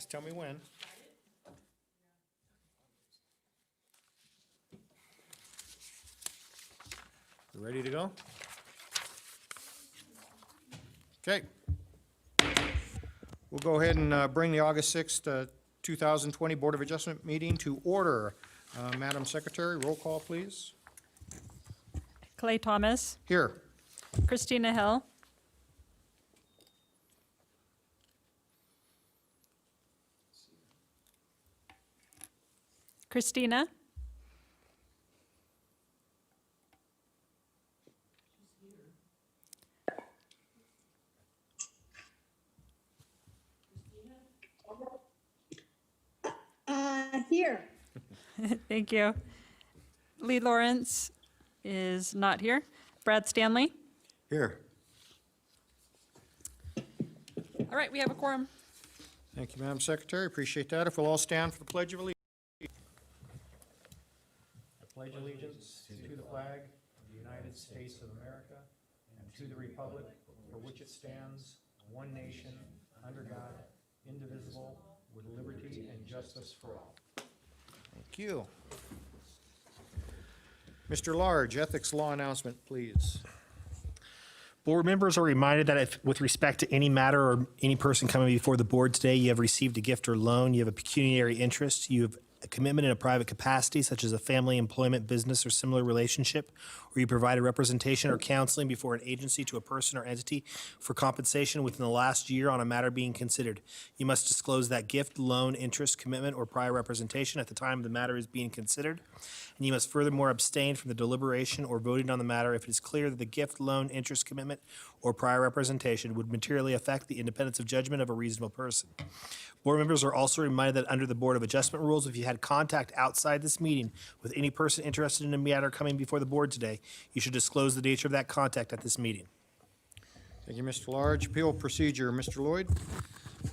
Just tell me when. You ready to go? Okay. We'll go ahead and bring the August 6th, 2020 Board of Adjustment meeting to order. Madam Secretary, roll call, please. Clay Thomas, Here. Christina Hill, Christina, Here. thank you. Lee Lawrence is not here. Brad Stanley. Here. All right, we have a quorum. Thank you, Madam Secretary. Appreciate that. If we'll all stand for the Pledge of Allegiance. I pledge allegiance to the flag of the United States of America and to the republic for which it stands, one nation, under God, indivisible, with liberty and justice for all. Thank you. Mr. Large, ethics law announcement, please. Board members are reminded that if, with respect to any matter or any person coming before the board today, you have received a gift or loan, you have a pecuniary interest, you have a commitment in a private capacity, such as a family, employment, business, or similar relationship, or you provided representation or counseling before an agency to a person or entity for compensation within the last year on a matter being considered. You must disclose that gift, loan, interest, commitment, or prior representation at the time the matter is being considered. And you must furthermore abstain from the deliberation or voting on the matter if it is clear that the gift, loan, interest, commitment, or prior representation would materially affect the independence of judgment of a reasonable person. Board members are also reminded that under the Board of Adjustment rules, if you had contact outside this meeting with any person interested in a matter coming before the board today, you should disclose the nature of that contact at this meeting. Thank you, Mr. Large. Appeal procedure, Mr. Lloyd.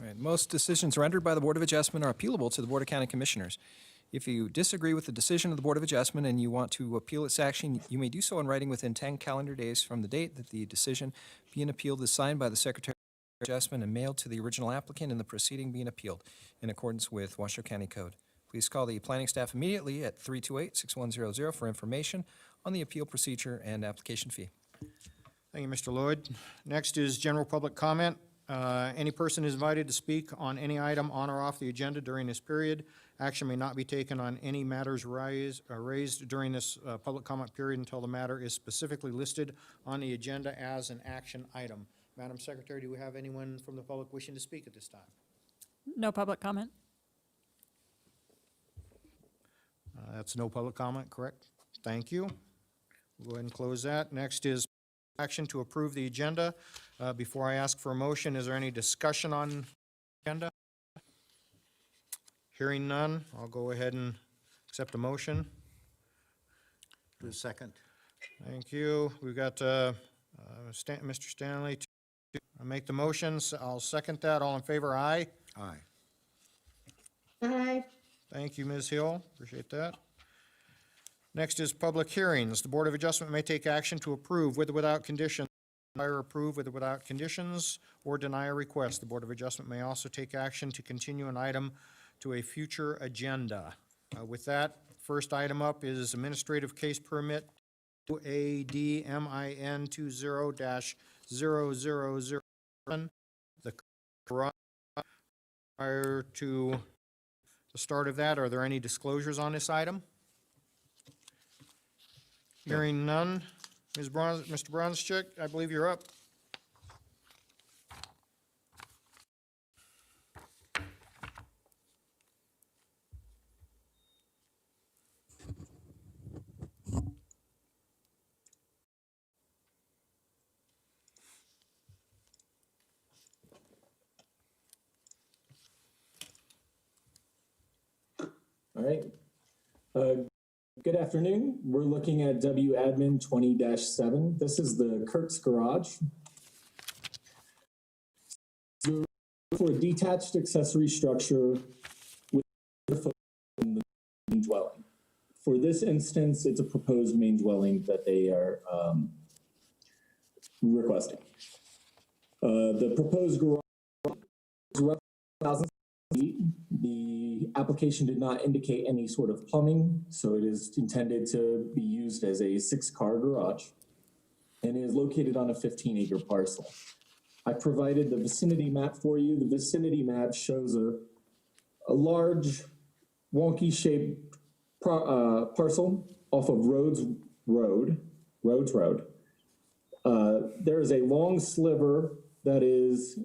Right. Most decisions rendered by the Board of Adjustment are appealable to the Board of County Commissioners. If you disagree with the decision of the Board of Adjustment and you want to appeal its action, you may do so in writing within 10 calendar days from the date that the decision being appealed is signed by the Secretary of Adjustment and mailed to the original applicant in the proceeding being appealed in accordance with Washoe County Code. Please call the planning staff immediately at 328-6100 for information on the appeal procedure and application fee. Thank you, Mr. Lloyd. Next is general public comment. Any person is invited to speak on any item on or off the agenda during this period. Action may not be taken on any matters raised during this public comment period until the matter is specifically listed on the agenda as an action item. Madam Secretary, do we have anyone from the public wishing to speak at this time? No public comment. That's no public comment, correct? Thank you. We'll go ahead and close that. Next is action to approve the agenda. Before I ask for a motion, is there any discussion on the agenda? Hearing none, I'll go ahead and accept a motion. Do a second. Thank you. We've got Mr. Stanley to make the motions. I'll second that. All in favor, aye. Aye. Aye. Thank you, Ms. Hill. Appreciate that. Next is public hearings. The Board of Adjustment may take action to approve with or without conditions, or approve with or without conditions, or deny a request. The Board of Adjustment may also take action to continue an item to a future agenda. With that, first item up is administrative case permit ADMIN 20-0007. The prior to the start of that, are there any disclosures on this item? Hearing none. Mr. Bronzchick, I believe you're up. All right. Good afternoon. We're looking at WAdmin 20-7. This is the Kirk's Garage. So for a detached accessory structure with the main dwelling. For this instance, it's a proposed main dwelling that they are requesting. The proposed garage is roughly 1,000 The application did not indicate any sort of plumbing, so it is intended to be used as a 6-car garage and is located on a 15-acre parcel. I provided the vicinity map for you. The vicinity map shows a large, wonky shaped parcel off of Rhodes Road. There is a long sliver that is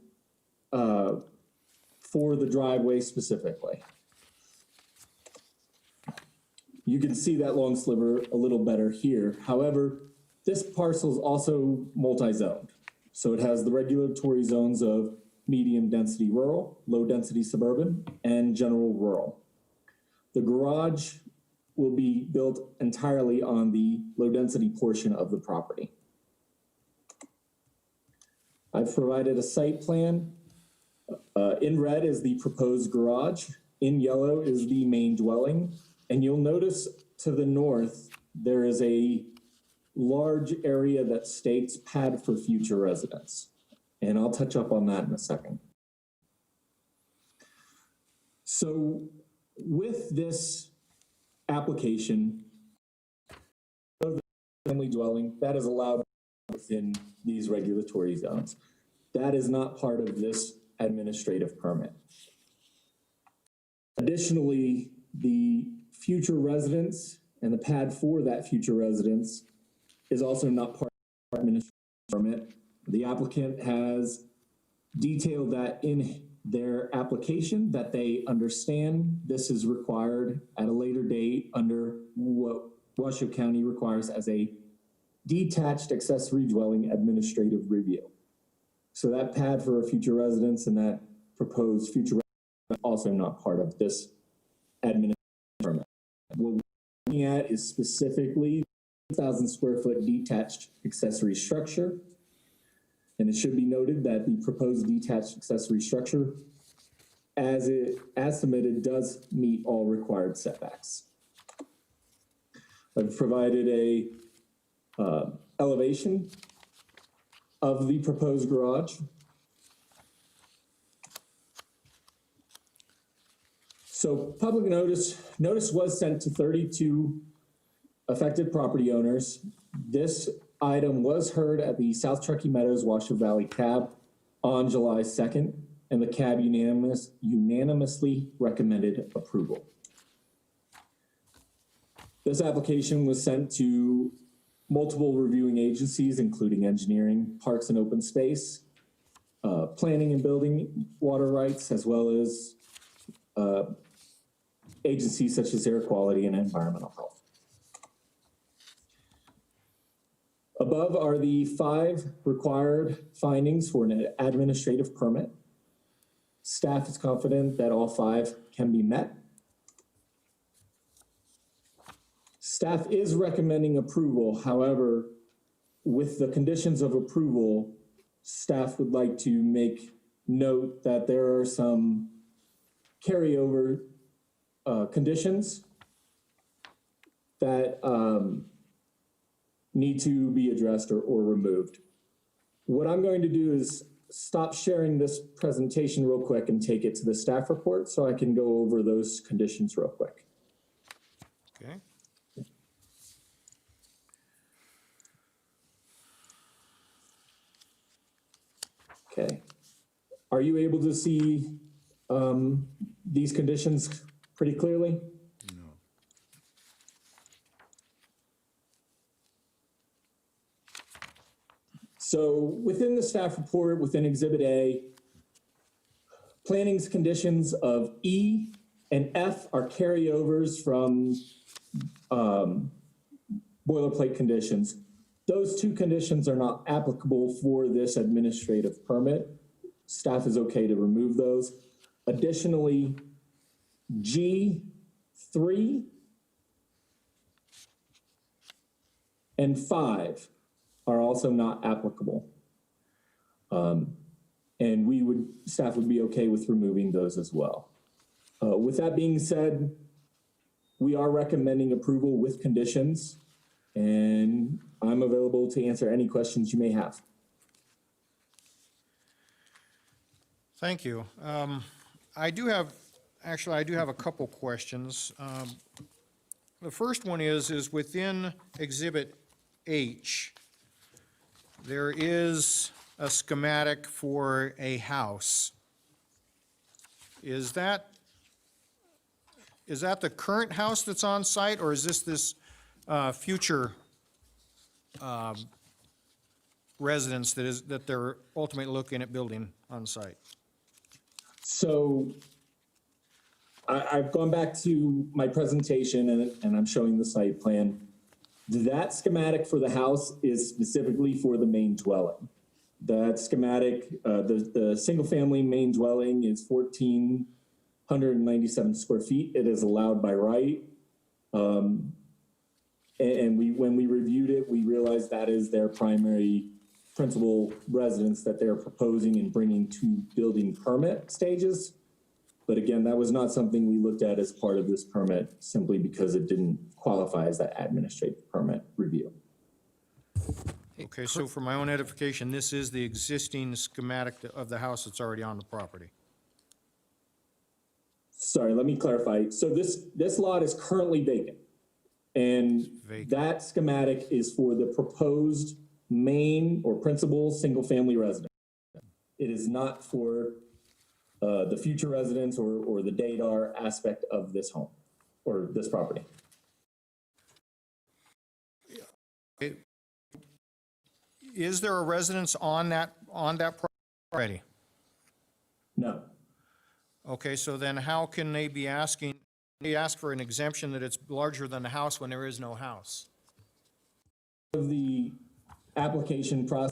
for the driveway specifically. You can see that long sliver a little better here. However, this parcel is also multi-zoned. So it has the regulatory zones of medium density rural, low density suburban, and general rural. The garage will be built entirely on the low density portion of the property. I've provided a site plan. In red is the proposed garage. In yellow is the main dwelling. And you'll notice to the north, there is a large area that states pad for future residents. And I'll touch up on that in a second. So with this application of the family dwelling, that is allowed within these regulatory zones. That is not part of this administrative permit. Additionally, the future residence and the pad for that future residence is also not part of the administrative permit. The applicant has detailed that in their application that they understand this is required at a later date under what Washoe County requires as a detached accessory dwelling administrative review. So that pad for a future residence and that proposed future residence are also not part of this administrative permit. What we're looking at is specifically 1,000 square foot detached accessory structure. And it should be noted that the proposed detached accessory structure, as submitted, does meet all required setbacks. I've provided a elevation of the proposed garage. So public notice was sent to 32 affected property owners. This item was heard at the South Truckee Meadows Washoe Valley CAB on July 2nd, and the CAB unanimously recommended approval. This application was sent to multiple reviewing agencies, including engineering, parks and open space, planning and building, water rights, as well as agencies such as air quality and environmental health. Above are the 5 required findings for an administrative permit. Staff is confident that all 5 can be met. Staff is recommending approval. However, with the conditions of approval, staff would like to make note that there are some carryover conditions that need to be addressed or removed. What I'm going to do is stop sharing this presentation real quick and take it to the staff report so I can go over those conditions real quick. Okay. Okay. Are you able to see these conditions pretty clearly? So within the staff report, within Exhibit A, planning's conditions of E and F are carryovers from boilerplate conditions. Those 2 conditions are not applicable for this administrative permit. Staff is okay to remove those. Additionally, G3 and 5 are also not applicable. And staff would be okay with removing those as well. With that being said, we are recommending approval with conditions, and I'm available to answer any questions you may have. Thank you. I do have a couple questions. The first one is within Exhibit H, there is a schematic for a house. Is that the current house that's on site, or is this future residence that they're ultimately looking at building on site? So I've gone back to my presentation and I'm showing the site plan. That schematic for the house is specifically for the main dwelling. That schematic, the single-family main dwelling is 1,497 square feet. It is allowed by right. And when we reviewed it, we realized that is their primary principal residence that they're proposing and bringing to building permit stages. But again, that was not something we looked at as part of this permit simply because it didn't qualify as that administrative permit review. Okay, so for my own edification, this is the existing schematic of the house that's already on the property. Sorry, let me clarify. So this lot is currently vacant. And Vacant. that schematic is for the proposed main or principal single-family residence. It is not for the future residence or the Dadar aspect of this home or this property. Is there a residence on that property? No. Okay, so then how can they be asking, they ask for an exemption that it's larger than the house when there is no house? The application process,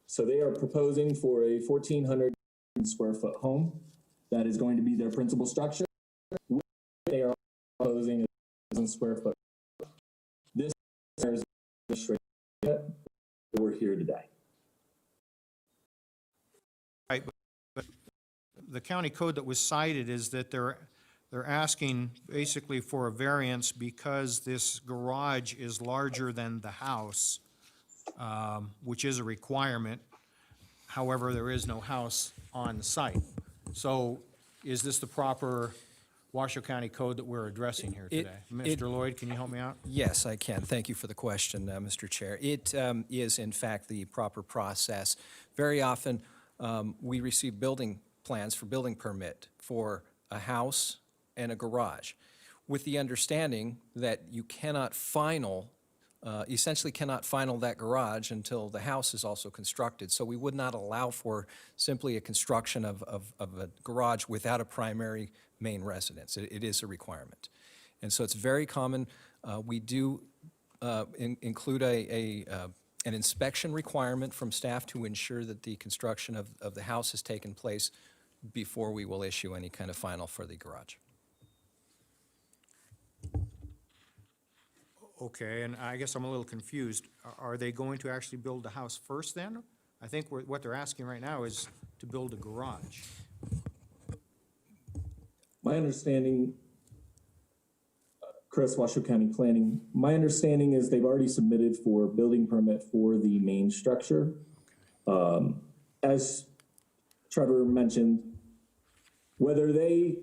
so they are proposing for a 1,400 square foot home. That is going to be their principal structure. They are proposing a 1,000 square foot. This is we're here today. Right, but the county code that was cited is that they're asking basically for a variance because this garage is larger than the house, which is a requirement. However, there is no house on the site. So is this the proper Washoe County code that we're addressing here today? Mr. Lloyd, can you help me out? Yes, I can. Thank you for the question, Mr. Chair. It is, in fact, the proper process. Very often, we receive building plans for building permit for a house and a garage, with the understanding that you cannot essentially cannot final that garage until the house is also constructed. So we would not allow for simply a construction of a garage without a primary main residence. It is a requirement. And so it's very common. We do include an inspection requirement from staff to ensure that the construction of the house has taken place before we will issue any kind of final for the garage. Okay, and I guess I'm a little confused. Are they going to actually build the house first then? I think what they're asking right now is to build a garage. My understanding, Chris, Washoe County Planning, my understanding is they've already submitted for building permit for the main structure. As Trevor mentioned, whether they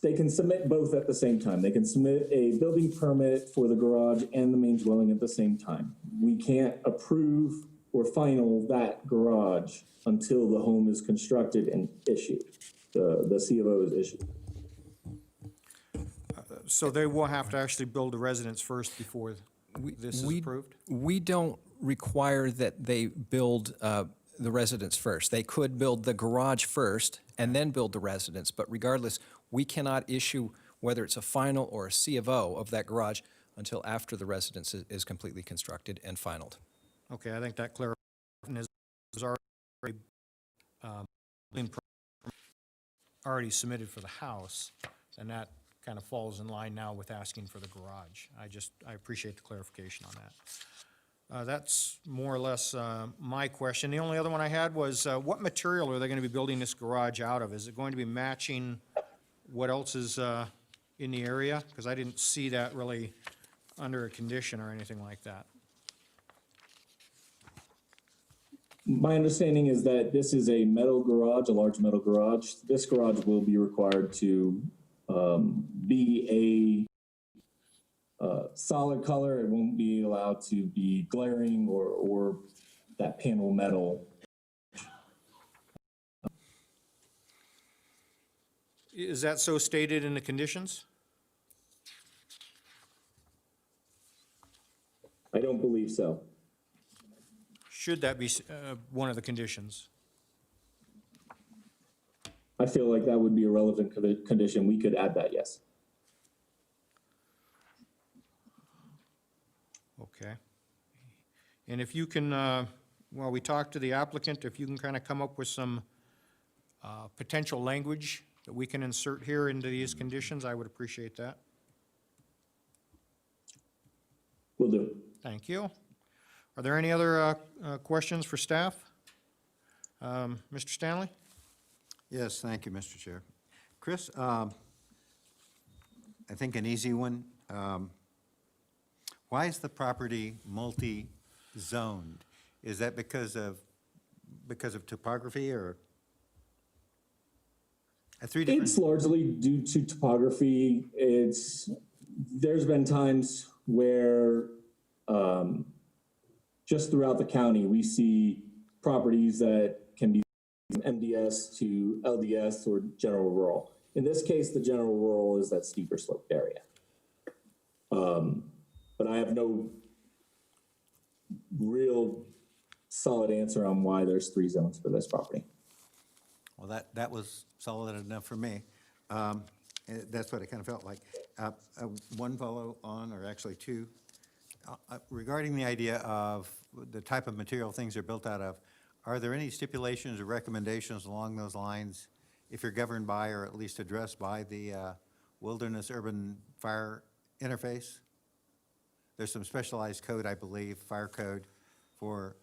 can submit both at the same time. They can submit a building permit for the garage and the main dwelling at the same time. We can't approve or final that garage until the home is constructed and issued. The C of O is issued. So they will have to actually build a residence first before this is approved? We don't require that they build the residence first. They could build the garage first and then build the residence, but regardless, we cannot issue whether it's a final or a C of O of that garage until after the residence is completely constructed and finalized. Okay, I think that clarifies is already submitted for the house, and that kind of falls in line now with asking for the garage. I appreciate the clarification on that. That's more or less my question. The only other one I had was what material are they going to be building this garage out of? Is it going to be matching what else is in the area? Because I didn't see that really under a condition or anything like that. My understanding is that this is a metal garage, a large metal garage. This garage will be required to be a solid color. It won't be allowed to be glaring or that panel metal. Is that so stated in the conditions? I don't believe so. Should that be one of the conditions? I feel like that would be a relevant condition. We could add that, yes. Okay. And if you can, while we talk to the applicant, if you can kind of come up with some potential language that we can insert here into these conditions, I would appreciate that. Will do. Thank you. Are there any other questions for staff? Mr. Stanley? Yes, thank you, Mr. Chair. Chris, I think an easy one. Why is the property multi-zoned? Is that because of topography or? Three different. It's largely due to topography. There's been times where just throughout the county, we see properties that can be from MDS to LDS or general rural. In this case, the general rural is that steeper sloped area. But I have no real solid answer on why there's 3 zones for this property. Well, that was solid enough for me. That's what it kind of felt like. One follow on, or actually 2. Regarding the idea of the type of material things are built out of, are there any stipulations or recommendations along those lines if you're governed by or at least addressed by the Wilderness Urban Fire Interface? There's some specialized code, I believe, fire code for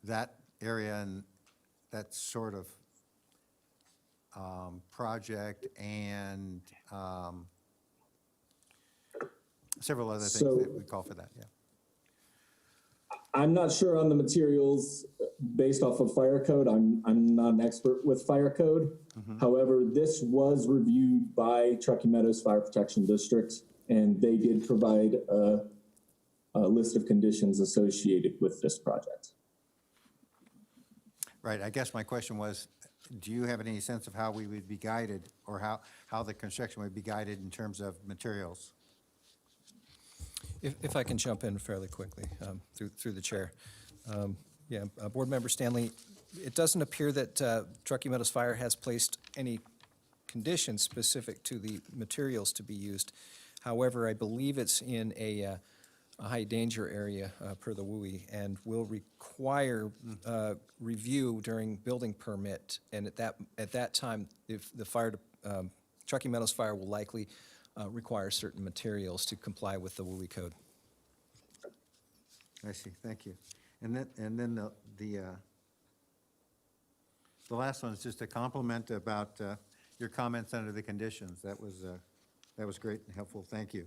that area and that sort of project and several other things that we call for that, yeah. I'm not sure on the materials based off of fire code. I'm not an expert with fire code. However, this was reviewed by Truckee Meadows Fire Protection District, and they did provide a list of conditions associated with this project. Right, I guess my question was, do you have any sense of how we would be guided or how the construction would be guided in terms of materials? If I can jump in fairly quickly through the chair. Board Member Stanley, it doesn't appear that Truckee Meadows Fire has placed any conditions specific to the materials to be used. However, I believe it's in a high danger area per the WUI and will require review during building permit. And at that time, if the Truckee Meadows Fire will likely require certain materials to comply with the WUI code. I see, thank you. And then the last one is just a compliment about your comments under the conditions. That was great and helpful. Thank you.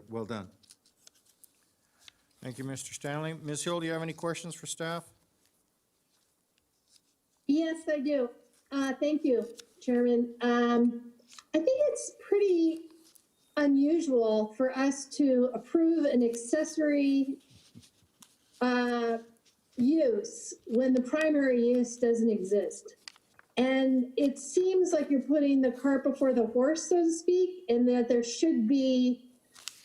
Well done. Thank you, Mr. Stanley. Ms. Hill, do you have any questions for staff? Yes, I do. Thank you, Chairman. I think it's pretty unusual for us to approve an accessory use when the primary use doesn't exist. And it seems like you're putting the cart before the horse, so to speak, and that there should be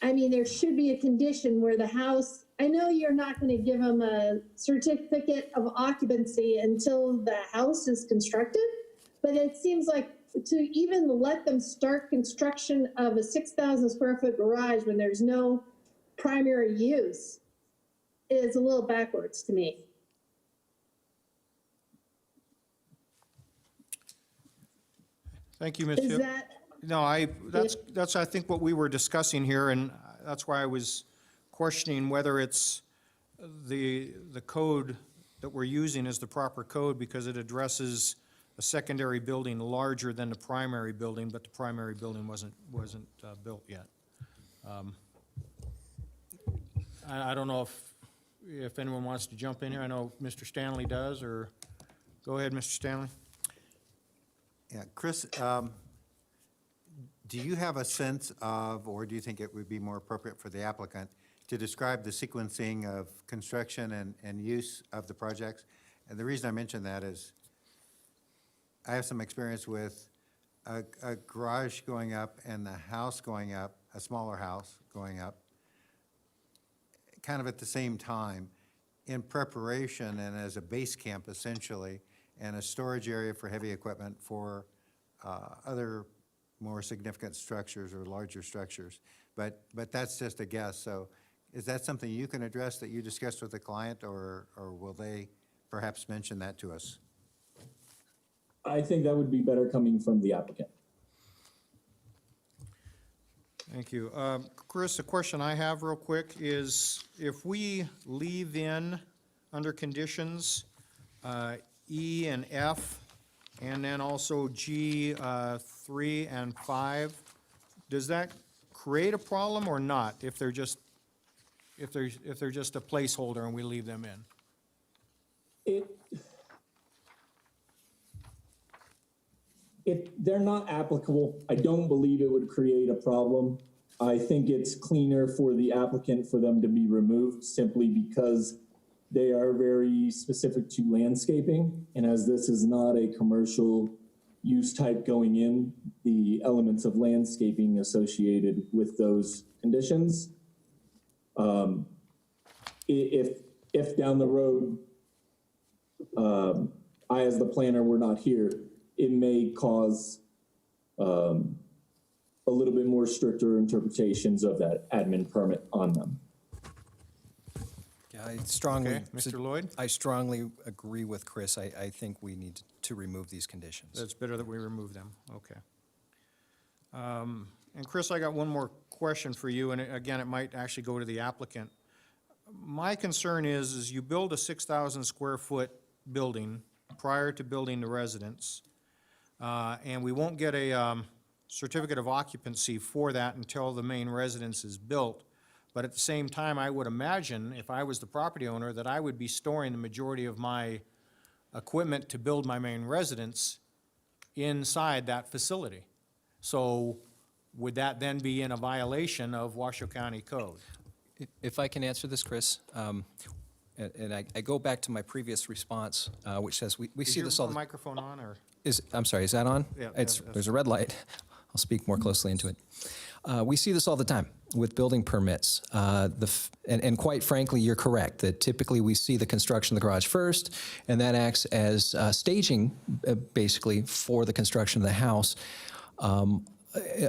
a condition where the house, I know you're not going to give them a certificate of occupancy until the house is constructed, but it seems like to even let them start construction of a 6,000 square foot garage when there's no primary use is a little backwards to me. Thank you, Ms. Hill. Is that? No, that's I think what we were discussing here, and that's why I was questioning whether it's the code that we're using is the proper code, because it addresses a secondary building larger than the primary building, but the primary building wasn't built yet. I don't know if anyone wants to jump in here. I know Mr. Stanley does, or, go ahead, Mr. Stanley. Yeah, Chris, do you have a sense of, or do you think it would be more appropriate for the applicant to describe the sequencing of construction and use of the projects? And the reason I mention that is I have some experience with a garage going up and the house going up, a smaller house going up, kind of at the same time, in preparation and as a base camp essentially, and a storage area for heavy equipment for other more significant structures or larger structures. But that's just a guess. So is that something you can address that you discussed with the client, or will they perhaps mention that to us? I think that would be better coming from the applicant. Thank you. Chris, a question I have real quick is, if we leave in, under conditions, E and F, and then also G, 3 and 5, does that create a problem or not, if they're just, if they're just a placeholder and we leave them in? If they're not applicable, I don't believe it would create a problem. I think it's cleaner for the applicant for them to be removed simply because they are very specific to landscaping. And as this is not a commercial use type going in, the elements of landscaping associated with those conditions. If down the road, I as the planner were not here, it may cause a little bit more stricter interpretations of that admin permit on them. Yeah, I strongly, Okay, Mr. Lloyd? I strongly agree with Chris. I think we need to remove these conditions. It's better that we remove them, okay. And Chris, I got one more question for you, and again, it might actually go to the applicant. My concern is you build a 6,000 square foot building prior to building the residence, and we won't get a certificate of occupancy for that until the main residence is built. But at the same time, I would imagine, if I was the property owner, that I would be storing the majority of my equipment to build my main residence inside that facility. So would that then be in a violation of Washoe County Code? If I can answer this, Chris, and I go back to my previous response, which says we see this all Is your the microphone on, or? I'm sorry, is that on? Yeah, It's, yeah, there's a red light. I'll speak more closely into it. We see this all the time with building permits. And quite frankly, you're correct that typically we see the construction of the garage first, and that acts as staging, basically, for the construction of the house.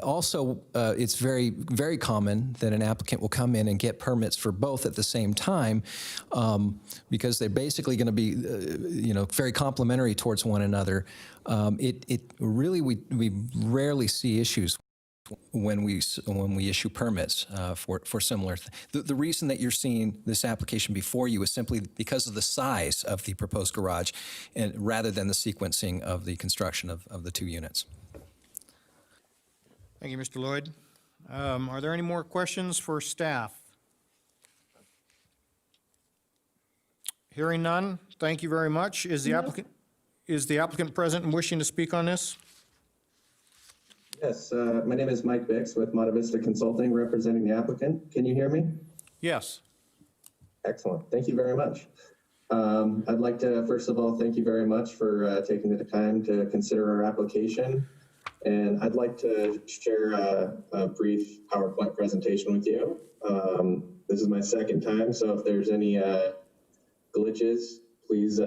Also, it's very, very common that an applicant will come in and get permits for both at the same time, because they're basically going to be, very complementary towards one another. It really, we rarely see issues when we issue permits for similar. The reason that you're seeing this application before you is simply because of the size of the proposed garage, and rather than the sequencing of the construction of the two units. Thank you, Mr. Lloyd. Are there any more questions for staff? Hearing none, thank you very much. Is the applicant present and wishing to speak on this? Yes, my name is Mike Bix with Monte Vista Consulting, representing the applicant. Can you hear me? Yes. Excellent. Thank you very much. I'd like to, first of all, thank you very much for taking the time to consider our application. And I'd like to share a brief PowerPoint presentation with you. This is my second time, so if there's any glitches, please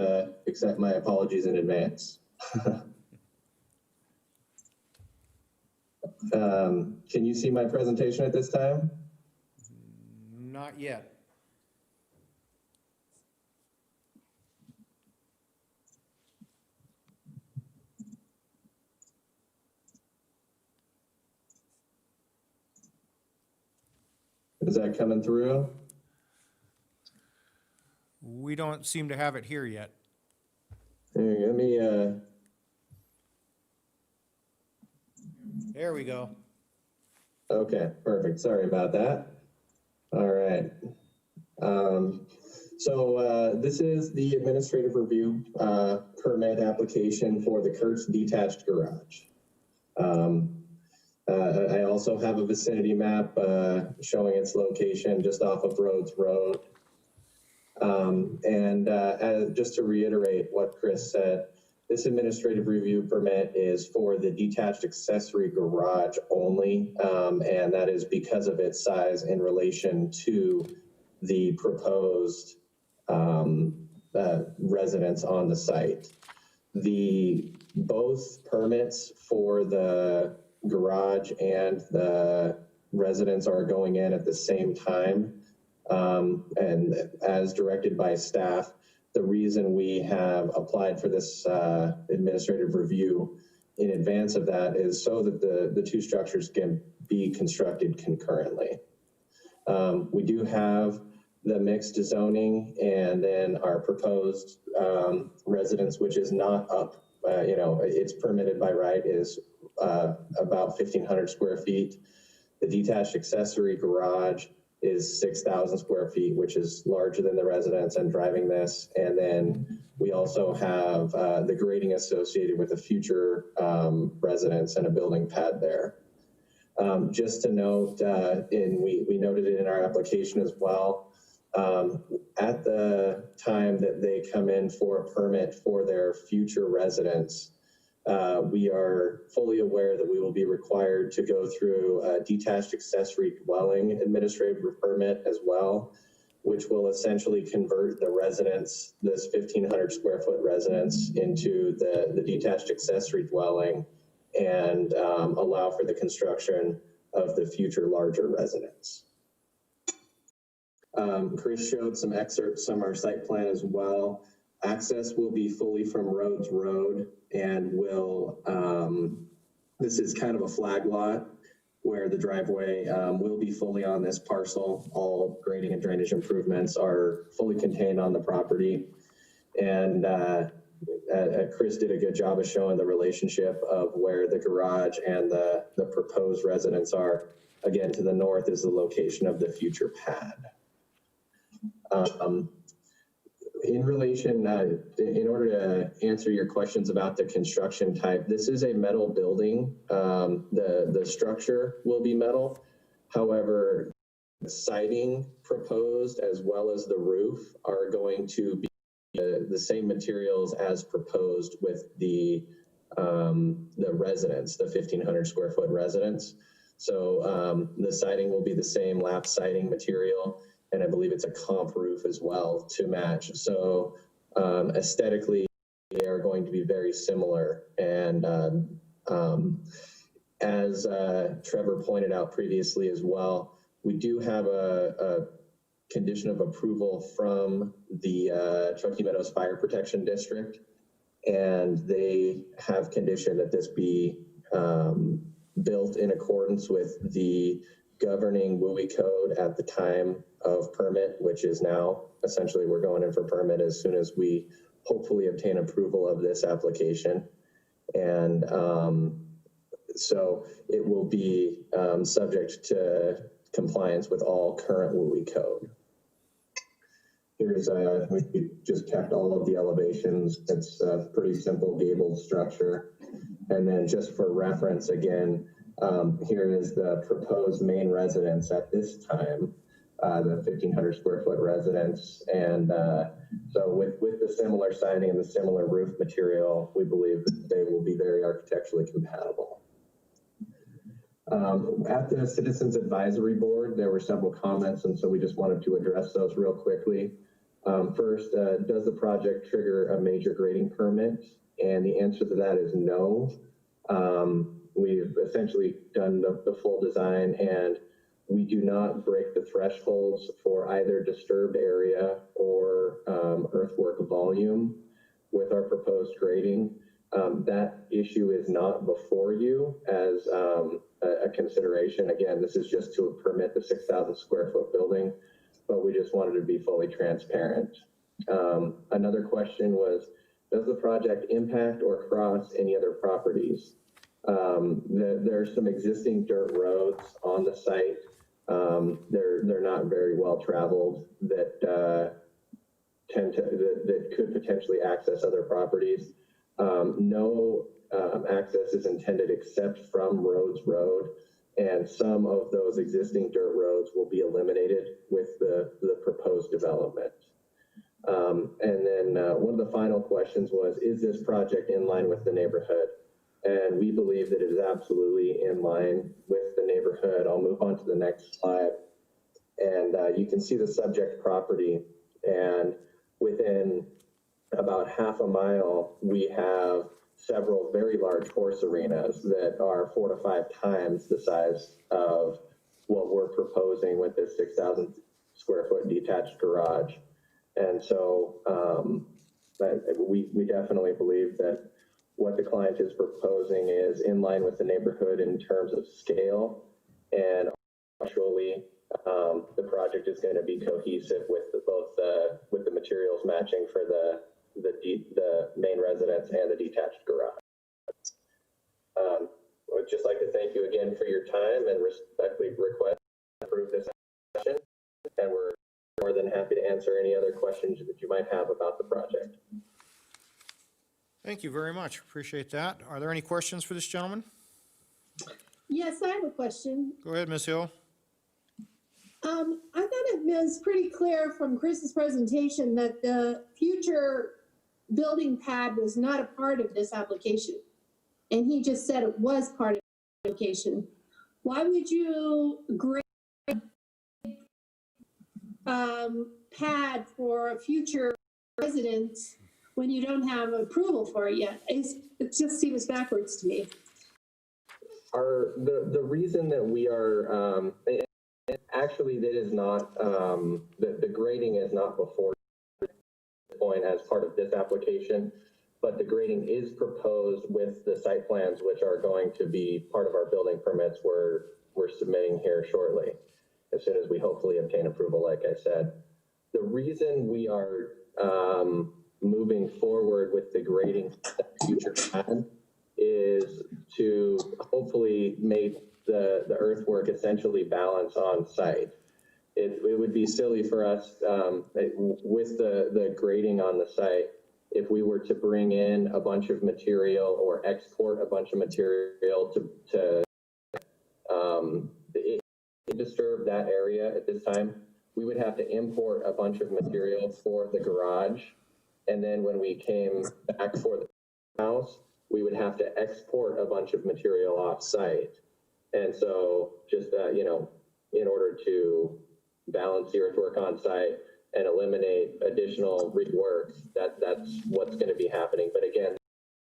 accept my apologies in advance. Can you see my presentation at this time? Not yet. Is that coming through? We don't seem to have it here yet. Here, let me, There we go. okay, perfect. Sorry about that. All right. So this is the administrative review permit application for the Kurtz detached garage. I also have a vicinity map showing its location just off of Rhodes Road. Just to reiterate what Chris said, this administrative review permit is for the detached accessory garage only, and that is because of its size in relation to the proposed residence on the site. Both permits for the garage and the residence are going in at the same time. And as directed by staff, the reason we have applied for this administrative review in advance of that is so that the two structures can be constructed concurrently. We do have the mixed zoning and then our proposed residence, which is not up, it's permitted by right, is about 1,500 square feet. The detached accessory garage is 6,000 square feet, which is larger than the residence and driving this. And then we also have the grading associated with the future residence and a building pad there. Just to note, we noted it in our application as well, at the time that they come in for a permit for their future residence, we are fully aware that we will be required to go through a detached accessory dwelling administrative permit as well, which will essentially convert the residence, this 1,500 square foot residence, into the detached accessory dwelling and allow for the construction of the future larger residence. Chris showed some excerpts from our site plan as well. Access will be fully from Rhodes Road and this is kind of a flag lot where the driveway will be fully on this parcel. All grading and drainage improvements are fully contained on the property. And Chris did a good job of showing the relationship of where the garage and the proposed residence are. Again, to the north is the location of the future pad. In relation, in order to answer your questions about the construction type, this is a metal building. The structure will be metal. However, the siding proposed as well as the roof are going to be the same materials as proposed with the residence, the 1,500 square foot residence. So the siding will be the same lap siding material. And I believe it's a comp roof as well to match. So aesthetically, they are going to be very similar. And as Trevor pointed out previously as well, we do have a condition of approval from the Truckee Meadows Fire Protection District. And they have conditioned that this be built in accordance with the governing WUI code at the time of permit, which is now essentially we're going in for permit as soon as we hopefully obtain approval of this application. And so it will be subject to compliance with all current WUI code. Here's we just kept all of the elevations. It's a pretty simple gabled structure. And then just for reference again, here is the proposed main residence at this time, the 1,500 square foot residence. And so with the similar siding and the similar roof material, we believe that they will be very architecturally compatible. At the Citizens Advisory Board, there were several comments, and so we just wanted to address those real quickly. First, does the project trigger a major grading permit? And the answer to that is no. We've essentially done the full design, and we do not break the thresholds for either disturbed area or earthwork volume with our proposed grading. That issue is not before you as a consideration. Again, this is just to permit the 6,000 square foot building, but we just wanted to be fully transparent. Another question was, does the project impact or cross any other properties? There are some existing dirt roads on the site. They're not very well traveled that that could potentially access other properties. No access is intended except from Rhodes Road, and some of those existing dirt roads will be eliminated with the proposed development. And then one of the final questions was, is this project in line with the neighborhood? And we believe that it is absolutely in line with the neighborhood. I'll move on to the next slide. And you can see the subject property. And within about half a mile, we have several very large horse arenas that are 4 to 5 times the size of what we're proposing with this 6,000 square foot detached garage. And so we definitely believe that what the client is proposing is in line with the neighborhood in terms of scale, and actually the project is going to be cohesive with with the materials matching for the main residence and the detached garage. I would just like to thank you again for your time and respectfully request to approve this session, and we're more than happy to answer any other questions that you might have about the project. Thank you very much. Appreciate that. Are there any questions for this gentleman? Yes, I have a question. Go ahead, Ms. Hill. I thought it was pretty clear from Chris's presentation that the future building pad was not a part of this application. And he just said it was part of the application. Why would you grade pad for a future residence when you don't have approval for it yet? It just seems backwards to me. The reason that we are, actually that is not, the grading is not before this point as part of this application, but the grading is proposed with the site plans, which are going to be part of our building permits we're submitting here shortly, as soon as we hopefully obtain approval, like I said. The reason we are moving forward with the grading future plan is to hopefully make the earthwork essentially balance on site. It would be silly for us with the grading on the site if we were to bring in a bunch of material or export a bunch of material to disturb that area at this time. We would have to import a bunch of material for the garage, and then when we came back for the house, we would have to export a bunch of material off site. And so just, you know, in order to balance the earthwork on site and eliminate additional rework, that's what's going to be happening. But again,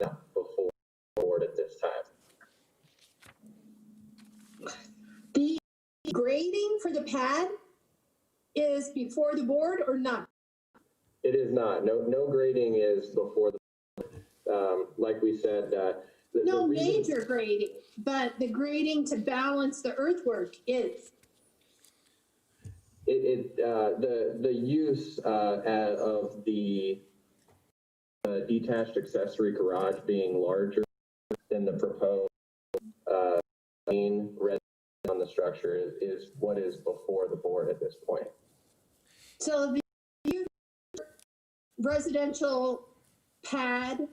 not before forward at this time. The grading for the pad is before the board or not? It is not. No grading is before the like we said. No major grading, but the grading to balance the earthwork is. The use of the detached accessory garage being larger than the proposed main residence on the structure is what is before the board at this point. So the residential pad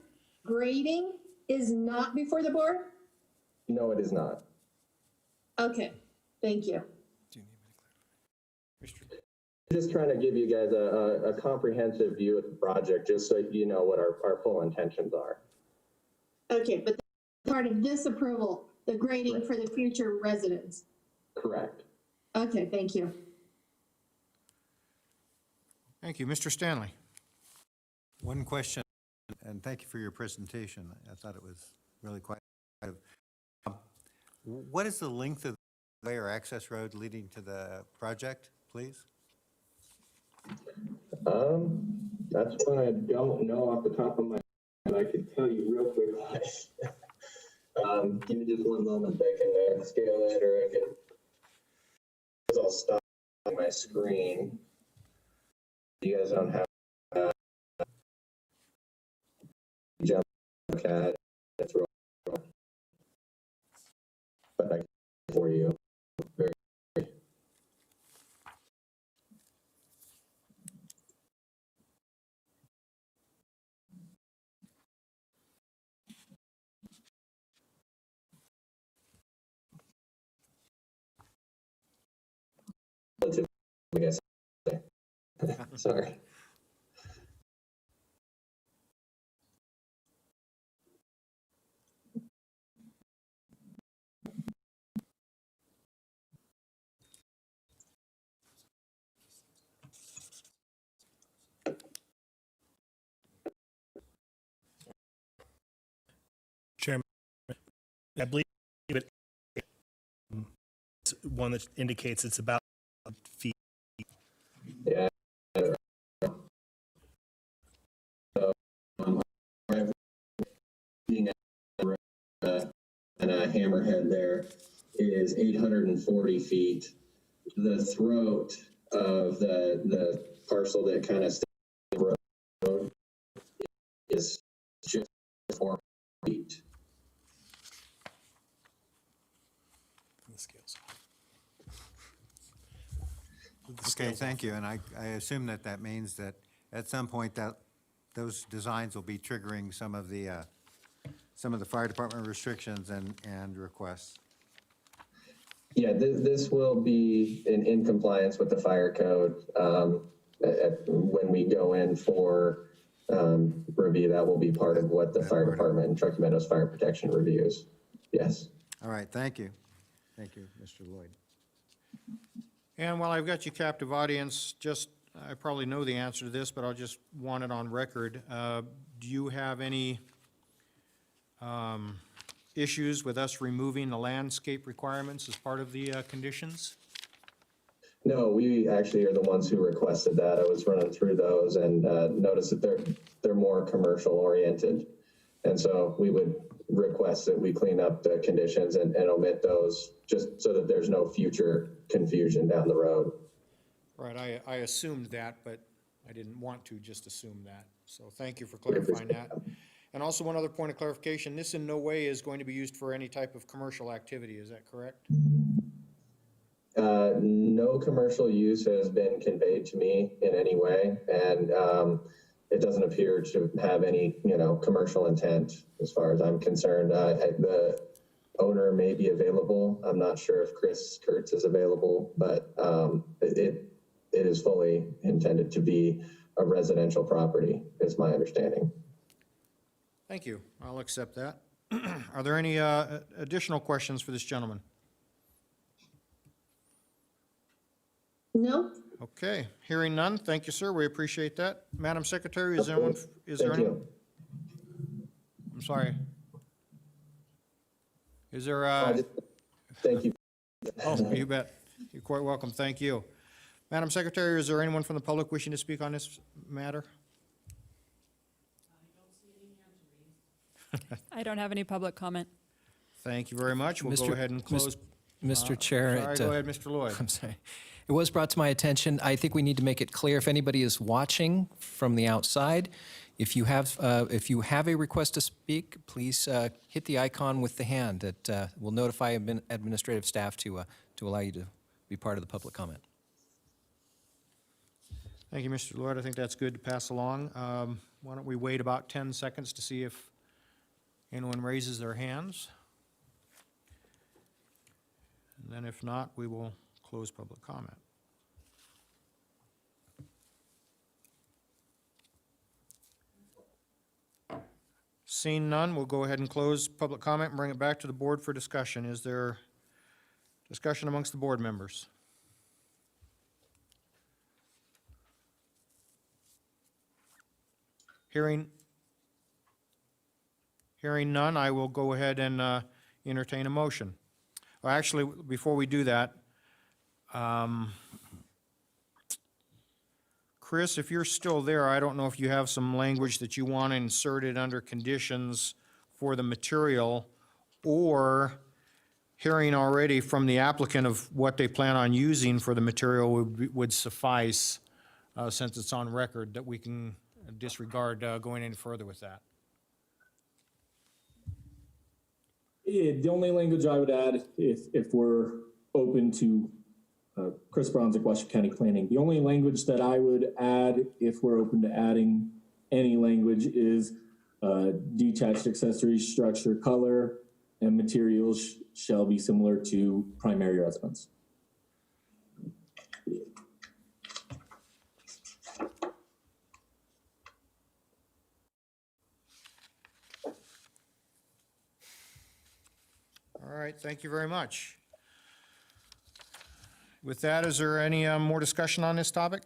grading is not before the board? No, it is not. Okay, thank you. Just trying to give you guys a comprehensive view of the project, just so you know what our full intentions are. Okay, but part of this approval, the grading for the future residents. Correct. Okay, thank you. Thank you. Mr. Stanley. One question, and thank you for your presentation. I thought it was really quite. What is the length of the way or access road leading to the project, please? That's one I don't know off the top of my head. I can tell you real quick. Give me just one moment. I can scale it, or I can. I'll stop my screen. You guys don't have jump CAD. That's real. But I can for you. Very. relatively, I guess. Sorry. Chairman, I believe it's one that indicates it's about feet. Yeah. Being and a hammerhead there is 840 feet. The throat of the parcel that kind of the road is just 4 feet. Okay, thank you. And I assume that that means that at some point that those designs will be triggering some of the fire department restrictions and requests. Yeah, this will be in compliance with the fire code. When we go in for review, that will be part of what the fire department and Truckee Meadows Fire Protection reviews. Yes. All right, thank you. Thank you, Mr. Lloyd. And while I've got you captive audience, I probably know the answer to this, but I'll just want it on record. Do you have any issues with us removing the landscape requirements as part of the conditions? No, we actually are the ones who requested that. I was running through those and noticed that they're more commercial oriented. And so we would request that we clean up the conditions and omit those just so that there's no future confusion down the road. Right, I assumed that, but I didn't want to just assume that. So thank you for clarifying that. And also one other point of clarification, this in no way is going to be used for any type of commercial activity, is that correct? No commercial use has been conveyed to me in any way, and it doesn't appear to have any, commercial intent as far as I'm concerned. The owner may be available. I'm not sure if Chris Kurtz is available, but it is fully intended to be a residential property, is my understanding. Thank you, I'll accept that. Are there any additional questions for this gentleman? No? Okay, hearing none, thank you, sir, we appreciate that. Madam Secretary, is there anyone, Thank you. I'm sorry. Is there, Thank you. oh, you bet, you're quite welcome, thank you. Madam Secretary, is there anyone from the public wishing to speak on this matter? I don't have any public comment. Thank you very much, we'll go Mr. ahead and close. Mr. Chair. Sorry, go ahead, Mr. Lloyd. I'm sorry. It was brought to my attention. I think we need to make it clear if anybody is watching from the outside, if you have a request to speak, please hit the icon with the hand that will notify administrative staff to allow you to be part of the public comment. Thank you, Mr. Lloyd. I think that's good to pass along. Why don't we wait about 10 seconds to see if anyone raises their hands? And then if not, we will close public comment. Seeing none, we'll go ahead and close public comment and bring it back to the board for discussion. Is there discussion amongst the board members? Hearing none, I will go ahead and entertain a motion. Well, actually, before we do that, Chris, if you're still there, I don't know if you have some language that you want inserted under conditions for the material, or hearing already from the applicant of what they plan on using for the material would suffice, since it's on record, that we can disregard going any further with that. Yeah, the only language I would add, if we're open to Chris Bronzik, Washington County Planning, the only language that I would add, if we're open to adding any language, is detached accessory structure color and materials shall be similar to primary residence. All right, thank you very much. With that, is there any more discussion on this topic?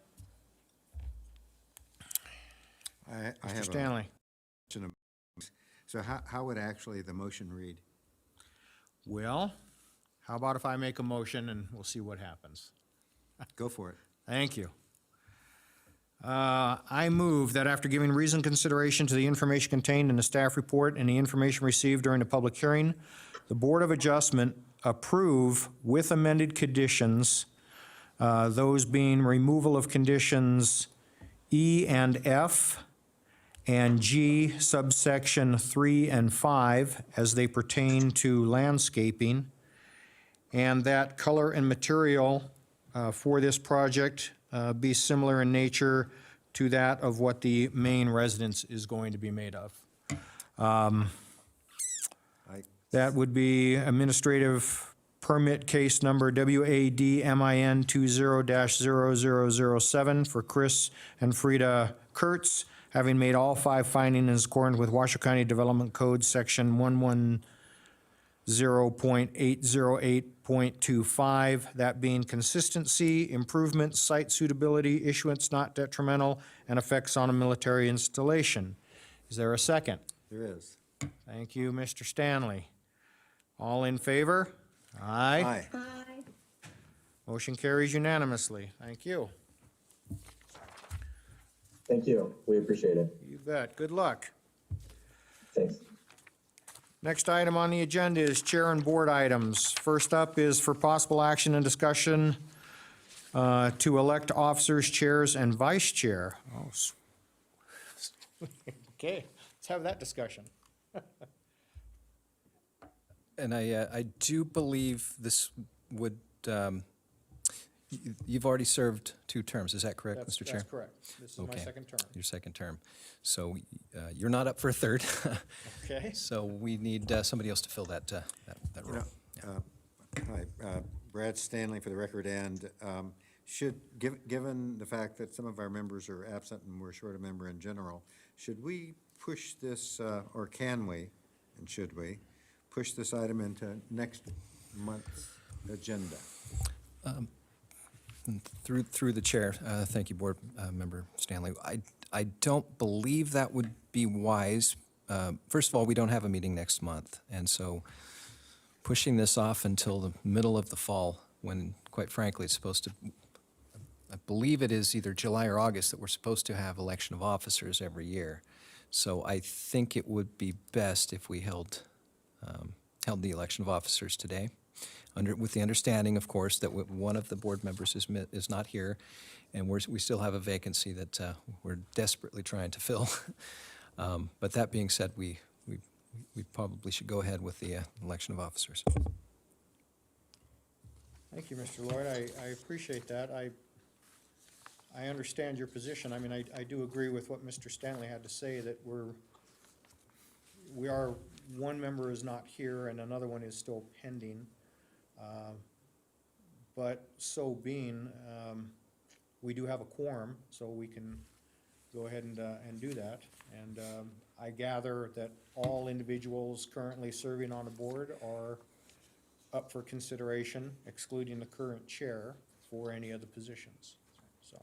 I Mr. have a Stanley? question. So how would actually the motion read? Well, how about if I make a motion and we'll see what happens? Go for it. Thank you. I move that after giving reasoned consideration to the information contained in the staff report and the information received during the public hearing, the Board of Adjustment approve with amended conditions, those being removal of conditions E and F and G subsection 3 and 5 as they pertain to landscaping, and that color and material for this project be similar in nature to that of what the main residence is going to be made of. That would be administrative permit case number WADMIN 20-0007 for Chris and Frida Kurtz, having made all 5 findings in accordance with Washoe County Development Code, section 110.808.25, that being consistency, improvement, site suitability, issuance not detrimental, and effects on a military installation. Is there a second? There is. Thank you, Mr. Stanley. All in favor? Aye. Aye. Motion carries unanimously. Thank you. Thank you. We appreciate it. You bet. Good luck. Thanks. Next item on the agenda is chair and board items. First up is for possible action and discussion to elect officers, chairs, and vice chair. Oh, okay, let's have that discussion. And I do believe this would, you've already served 2 terms, is that correct, Mr. Chair? That's correct. This is my Okay. second term. Your second term. So you're not up for a third. Okay. So we need somebody else to fill that role. Hi, Brad Stanley for the record, and given the fact that some of our members are absent and we're short a member in general, should we push this, or can we, and should we, push this item into next month's agenda? Through the chair, thank you, Board Member Stanley. I don't believe that would be wise. First of all, we don't have a meeting next month, and so pushing this off until the middle of the fall, when, quite frankly, it's supposed to, I believe it is either July or August that we're supposed to have election of officers every year. So I think it would be best if we held the election of officers today, with the understanding, of course, that one of the board members is not here, and we still have a vacancy that we're desperately trying to fill. But that being said, we probably should go ahead with the election of officers. Thank you, Mr. Lloyd. I appreciate that. I understand your position. I mean, I do agree with what Mr. Stanley had to say, that we are, one member is not here and another one is still pending. But so being, we do have a quorum, so we can go ahead and do that. And I gather that all individuals currently serving on the board are up for consideration, excluding the current chair, for any of the positions. So,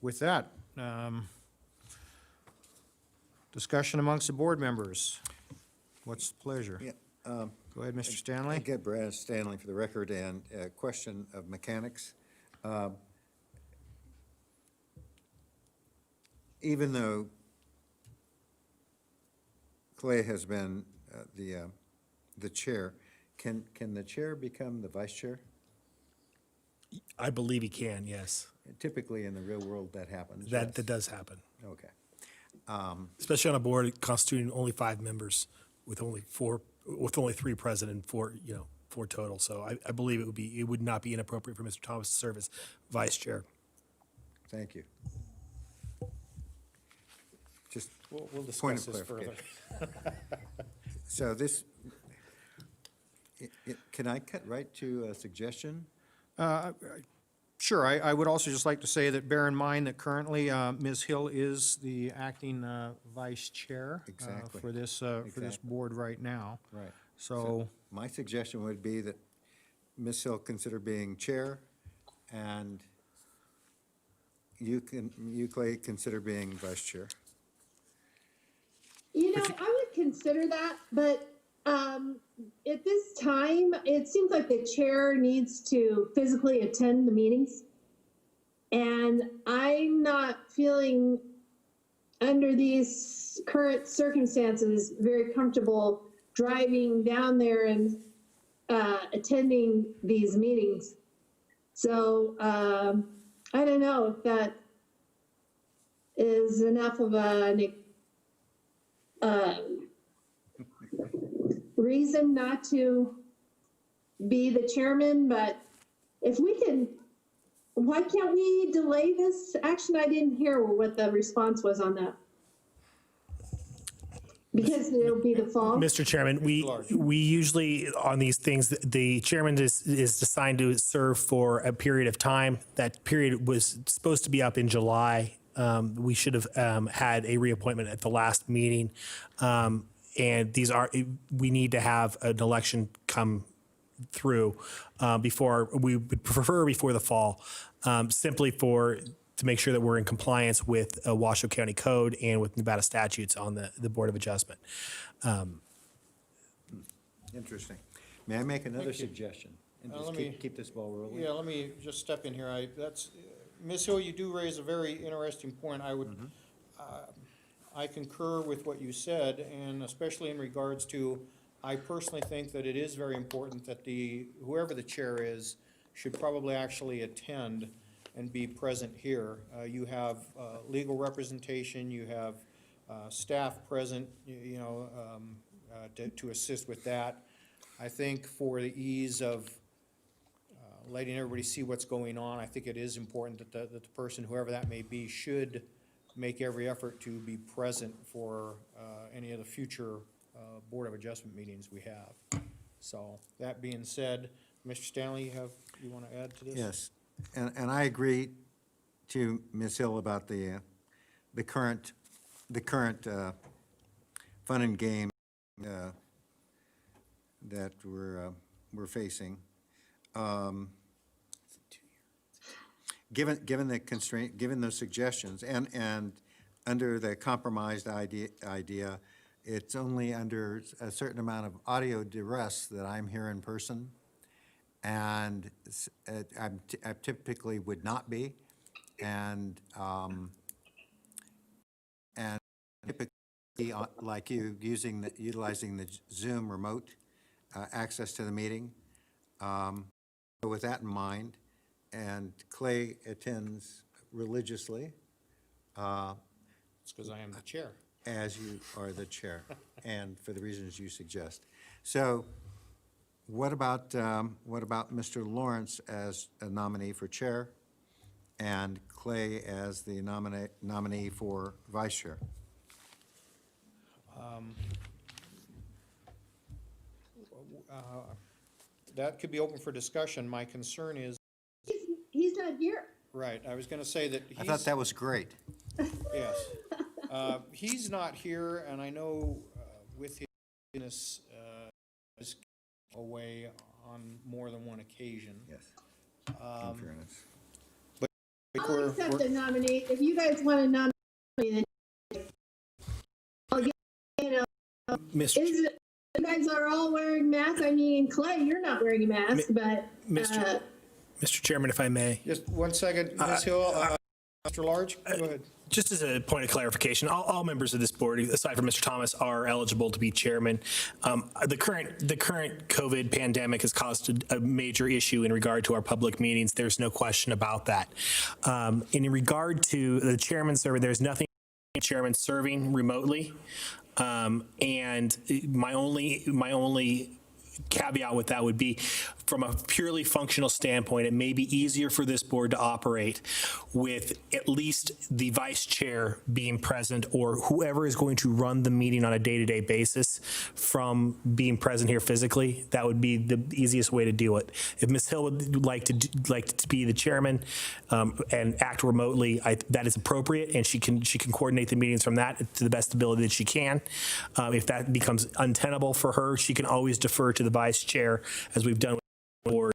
with that, discussion amongst the board members. What's the pleasure? Yeah, Go ahead, Mr. Stanley. I get Brad Stanley for the record, and a question of mechanics. Even though Clay has been the chair, can the chair become the vice chair? I believe he can, yes. Typically, in the real world, that happens. That yes. does happen, Okay. especially on a board constituting only 5 members with only 3 present and 4 total. So I believe it would not be inappropriate for Mr. Thomas to serve as vice chair. Thank you. Just We'll point discuss of this further. clarification. So this, can I cut right to a suggestion? Sure, I would also just like to say that bear in mind that currently Ms. Hill is the acting vice chair Exactly. for this Exactly. board right now. Right. So, My suggestion would be that Ms. Hill consider being chair, and you, Clay, consider being vice chair. You know, I would consider that, but at this time, it seems like the chair needs to physically attend the meetings. And I'm not feeling, under these current circumstances, very comfortable driving down there and attending these meetings. So I don't know if that is enough of a reason not to be the chairman, but if we can, why can't we delay this action? I didn't hear what the response was on that. Because it'll be the fall. Mr. Chairman, we usually, on these things, the chairman is assigned to serve for a period of time. That period was supposed to be up in July. We should have had a reappointment at the last meeting. And we need to have an election come through we would prefer before the fall, simply to make sure that we're in compliance with Washoe County Code and with Nevada statutes on the Board of Adjustment. Interesting. May I make another Thank you. suggestion? And Let just me- keep this ball rolling? yeah, let me just step in here. Ms. Hill, you do raise a very interesting point. I concur with what you said, and especially in regards to, I personally think that it is very important that whoever the chair is should probably actually attend and be present here. You have legal representation, you have staff present, to assist with that. I think for the ease of letting everybody see what's going on, I think it is important that the person, whoever that may be, should make every effort to be present for any of the future Board of Adjustment meetings we have. So, that being said, Mr. Stanley, you want to add to this? Yes, and I agree to Ms. Hill about the current fun and game that we're facing. Given the constraint, given those suggestions, and under the compromised idea, it's only under a certain amount of audio duress that I'm here in person, and I typically would not be, and typically, like you, utilizing the Zoom remote access to the meeting. So with that in mind, and Clay attends religiously. It's because I am the chair. As you are the chair, and for the reasons you suggest. So what about Mr. Lawrence as a nominee for chair, and Clay as the nominee for vice chair? That could be open for discussion. My concern is, He's not here. right, I was going to say that I thought that was great. yes. He's not here, and I know with his business is away on more than one occasion. Yes, in fairness. I'll accept the nominee. If you guys want to nominate, then I'll get, Mr. you guys are all wearing masks. I mean, Clay, you're not wearing a mask, but Mr. Chairman, if I may. Just one second, Ms. Hill. Mr. Large, go ahead. Just as a point of clarification, all members of this board, aside from Mr. Thomas, are eligible to be chairman. The current COVID pandemic has caused a major issue in regard to our public meetings. There's no question about that. In regard to the chairman serving, there's nothing chairman serving remotely. And my only caveat with that would be, from a purely functional standpoint, it may be easier for this board to operate with at least the vice chair being present, or whoever is going to run the meeting on a day-to-day basis from being present here physically. That would be the easiest way to do it. If Ms. Hill would like to be the chairman and act remotely, that is appropriate, and she can coordinate the meetings from that to the best ability that she can. If that becomes untenable for her, she can always defer to the vice chair, as we've done with the board,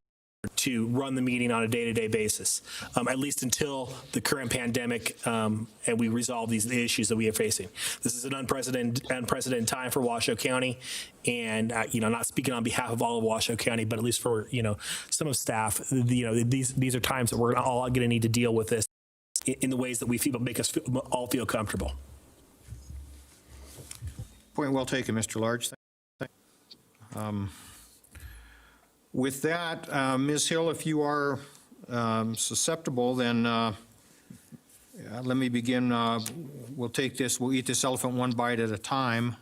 to run the meeting on a day-to-day basis, at least until the current pandemic and we resolve the issues that we are facing. This is an unprecedented time for Washoe County, and not speaking on behalf of all of Washoe County, but at least for some of staff, these are times that we're all going to need to deal with this in the ways that we feel make us all feel comfortable. Point well taken, Mr. Large. With that, Ms. Hill, if you are susceptible, then let me begin. We'll eat this elephant one bite at a time.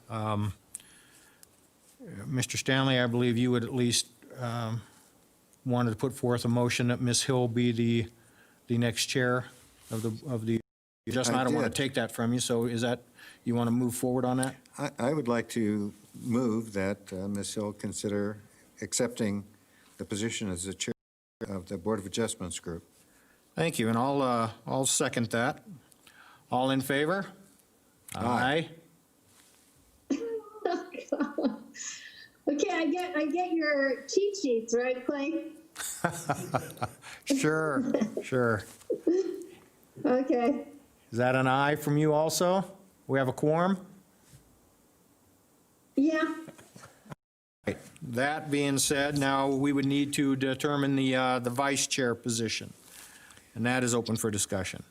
Mr. Stanley, I believe you would at least wanted to put forth a motion that Ms. Hill be the next chair of the adjustment. I don't want to take that from you, so is that, you want to move forward on that? I would like to move that Ms. Hill consider accepting the position as the chair of the Board of Adjustments Group. Thank you, and I'll second that. All in favor? Aye. Okay, I get your cheat sheets, right, Clay? Sure. Okay. Is that an aye from you also? We have a quorum? Yeah. Right. That being said, now we would need to determine the vice chair position, and that is open for discussion.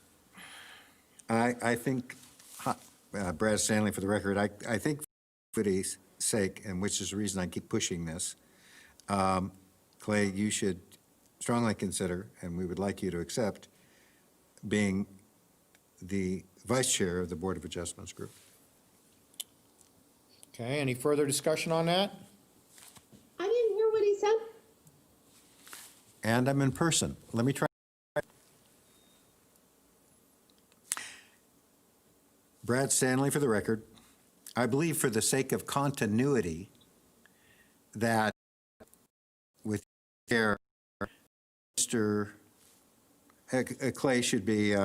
I think, Brad Stanley, for the record, I think for equity's sake, and which is the reason I keep pushing this, Clay, you should strongly consider, and we would like you to accept, being the vice chair of the Board of Adjustments Group. Okay, any further discussion on that? I didn't hear what he said. And I'm in person. Let me try. Brad Stanley, for the record, I believe for the sake of continuity that with Chair, Mr. Clay should be,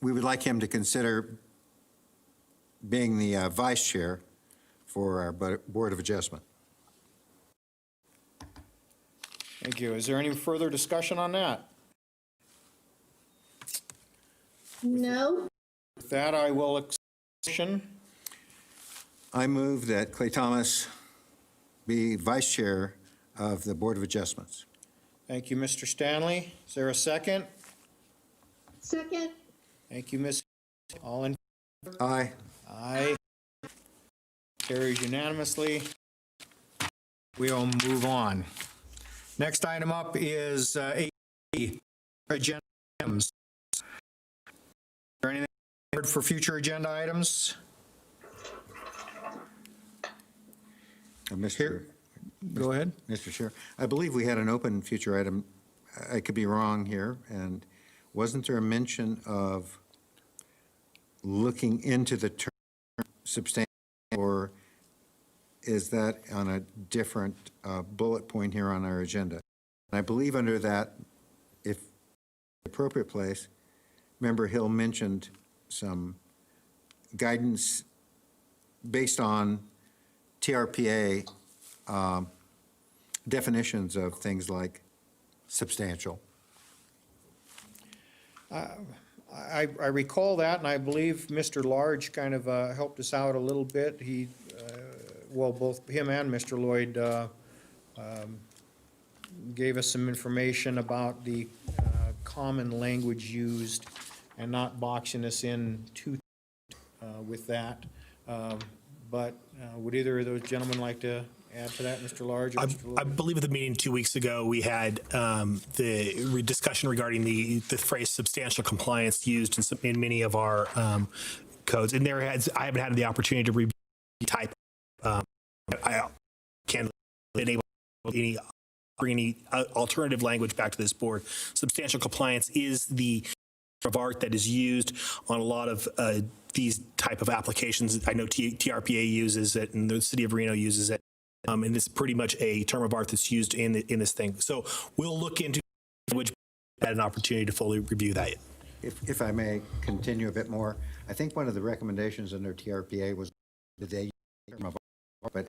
we would like him to consider being the vice chair for our Board of Adjustment. Thank you. Is there any further discussion on that? No. With that, I will accept the motion. I move that Clay Thomas be vice chair of the Board of Adjustments. Thank you, Mr. Stanley. Is there a second? Second. Thank you, Ms. All in? Aye. Aye. Carries unanimously. We'll move on. Next item up is 8, agenda items. Is there anything for future agenda items? Go ahead. Mr. Chair, I believe we had an open future item. I could be wrong here, and wasn't there a mention of looking into the term substantial, or is that on a different bullet point here on our agenda? And I believe under that, if the appropriate place, Member Hill mentioned some guidance based on TRPA definitions of things like substantial. I recall that, and I believe Mr. Large kind of helped us out a little bit. He, well, both him and Mr. Lloyd gave us some information about the common language used and not boxing us in too with that. But would either of those gentlemen like to add to that, Mr. Large or Mr. Lloyd? I believe at the meeting 2 weeks ago, we had the discussion regarding the phrase substantial compliance used in many of our codes. And I haven't had the opportunity to review type I can't enable any alternative language back to this board. Substantial compliance is the term of art that is used on a lot of these type of applications. I know TRPA uses it, and the city of Reno uses it, and it's pretty much a term of art that's used in this thing. So we'll look into language at an opportunity to fully review that. If I may continue a bit more, I think one of the recommendations under TRPA was that they use the term of art, but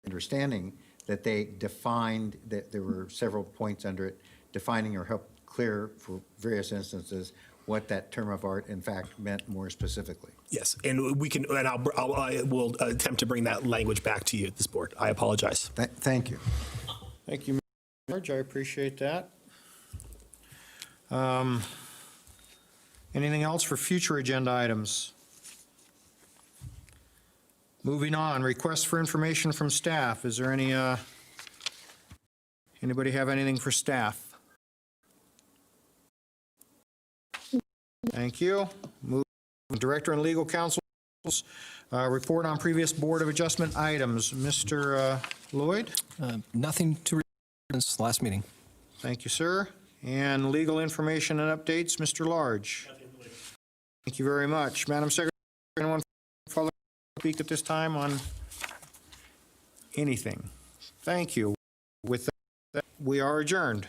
understanding that they defined, that there were several points under it, defining or help clear for various instances what that term of art in fact meant more specifically. Yes, and we can, and I will attempt to bring that language back to you at this board. I apologize. Thank you. Thank you, Mr. George. I appreciate that. Anything else for future agenda items? Moving on, requests for information from staff. Is there anybody have anything for staff? Thank you. Move Director and Legal Counsel's report on previous Board of Adjustment items. Mr. Lloyd? Nothing to report since last meeting. Thank you, sir. And legal information and updates, Mr. Large? Thank you very much. Madam Secretary, anyone speak at this time on anything? Thank you. With that, we are adjourned.